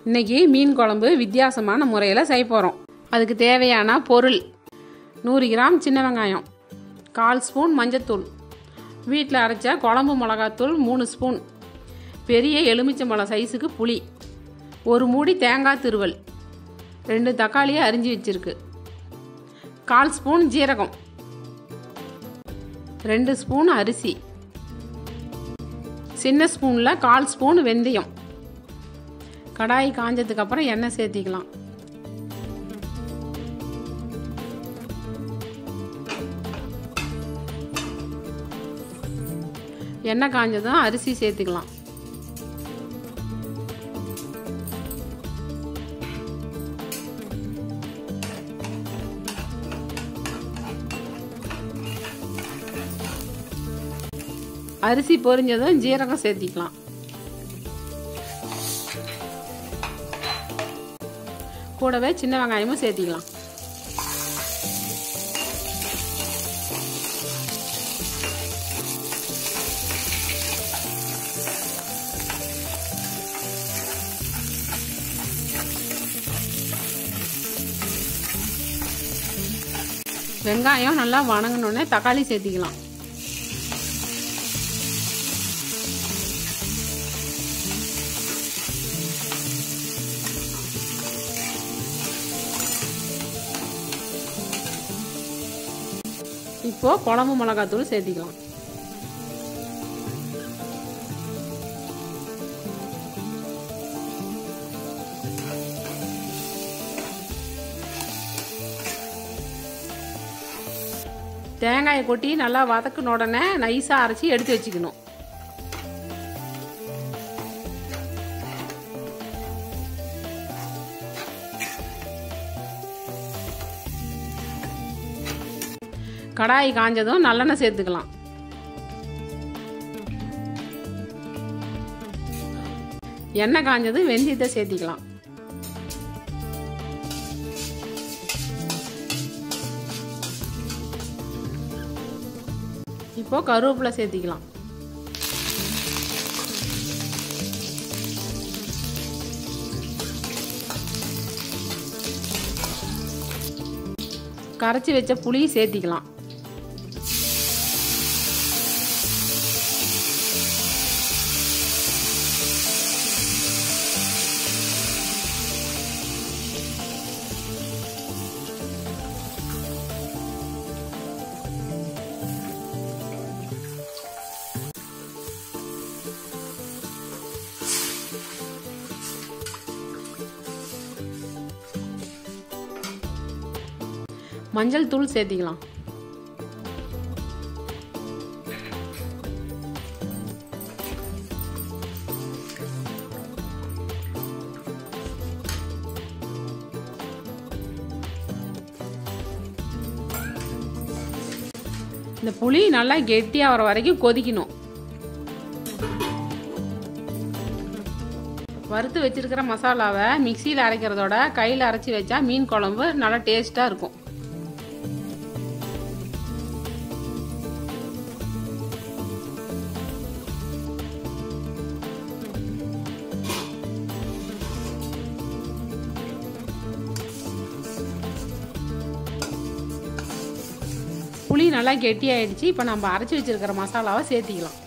இன்றைக்கி மீன் குழம்பு வித்தியாசமான முறையில் செய்ய போகிறோம். அதுக்கு தேவையான பொருள்: 100 கிராம் சின்ன வெங்காயம், 1/4 ஸ்பூன் மஞ்சத்தூள், வீட்டில் அரைச்ச குழம்பு மிளகாத்தூள் 3 ஸ்பூன், பெரிய எலுமிச்சம்பழம் சைஸுக்கு புளி, 1 மூடி தேங்காய் திருவல், 2 தக்காளியை அரிஞ்சு வச்சுருக்கு, 1/4 ஸ்பூன் ஜீரகம், 2 ஸ்பூன் அரிசி, சின்ன ஸ்பூனில் 1/4 ஸ்பூன் வெந்தயம். கடாய் காஞ்சதுக்கு அப்புறம் எண்ணெய் சேர்த்திக்கலாம். எண்ணெய் காஞ்சதும் அரிசி சேர்த்துக்கலாம். அரிசி பொரிஞ்சதும் ஜீரகம் சேர்த்திக்கலாம். கூடவே சின்ன வெங்காயமும் சேர்த்திக்கலாம். வெங்காயம் நல்லா வணங்கினோடனே தக்காளி சேர்த்திக்கலாம். இப்போ குழம்பு மிளகாத்தூள் சேர்த்திக்கலாம். தேங்காயை கொட்டி நல்லா வதக்குன உடனே நைஸாக அரைச்சி எடுத்து வச்சுக்கணும். கடாய் காஞ்சதும் நல்லெண்ணெய் சேர்த்துக்கலாம். எண்ணெய் காஞ்சதும் வெந்தயத்தை சேர்த்திக்கலாம். இப்போ கருவேப்பிலை சேர்த்திக்கலாம். கரைச்சி வச்ச புளி சேர்த்திக்கலாம். மஞ்சள் தூள் சேர்த்திக்கலாம். இந்த புளி நல்லா கெட்டியாக வர வரைக்கும் கொதிக்கணும். வறுத்து வச்சிருக்கிற மசாலாவை மிக்சியில் அரைக்கிறதோட கையில் அரைச்சி வச்சா மீன் குழம்பு நல்லா டேஸ்ட்டாக இருக்கும். புளி நல்லா கெட்டியாயிடுச்சு. இப்போ நம்ம அரைச்சி வச்சிருக்கிற மசாலாவை சேர்த்திக்கலாம்.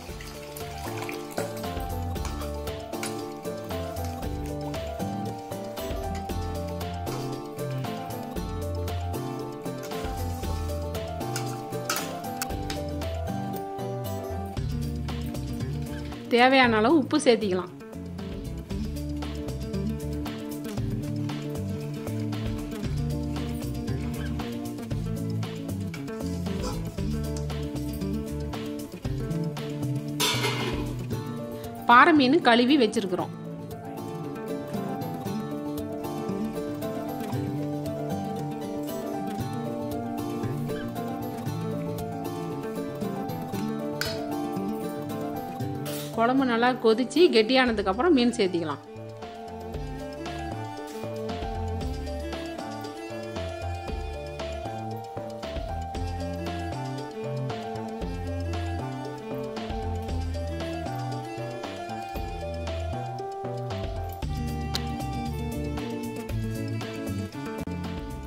தேவையான அளவு உப்பு சேர்த்திக்கலாம். பாறை மீன் கழுவி வச்சிருக்கிறோம். குழம்பு நல்லா கொதிச்சு கெட்டியானதுக்கு அப்புறம் மீன் சேர்த்திக்கலாம்.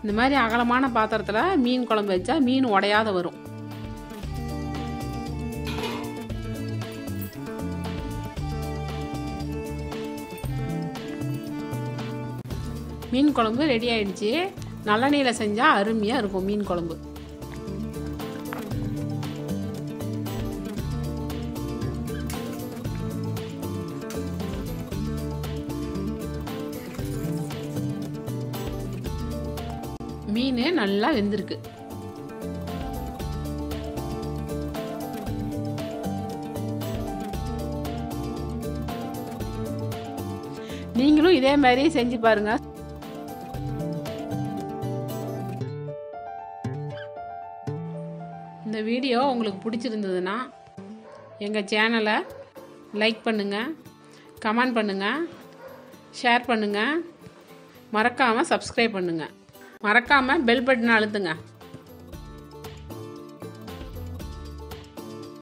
இந்த மாதிரி அகலமான பாத்திரத்தில் மீன் குழம்பு வச்சா மீன் உடையாத வரும். மீன் குழம்பு ரெடி ஆயிடுச்சு. நல்லெண்ணெயில் செஞ்சால் அருமையாக இருக்கும் மீன் குழம்பு. மீன் நல்லா வெந்திருக்கு. நீங்களும் இதே மாதிரி செஞ்சு பாருங்க. இந்த வீடியோ உங்களுக்கு பிடிச்சிருந்ததுன்னா எங்கள் சேனலை லைக் பண்ணுங்கள், கமெண்ட் பண்ணுங்கள், ஷேர் பண்ணுங்கள், மறக்காமல் சப்ஸ்கிரைப் பண்ணுங்கள், மறக்காமல் பெல் பட்டனை அழுத்துங்க.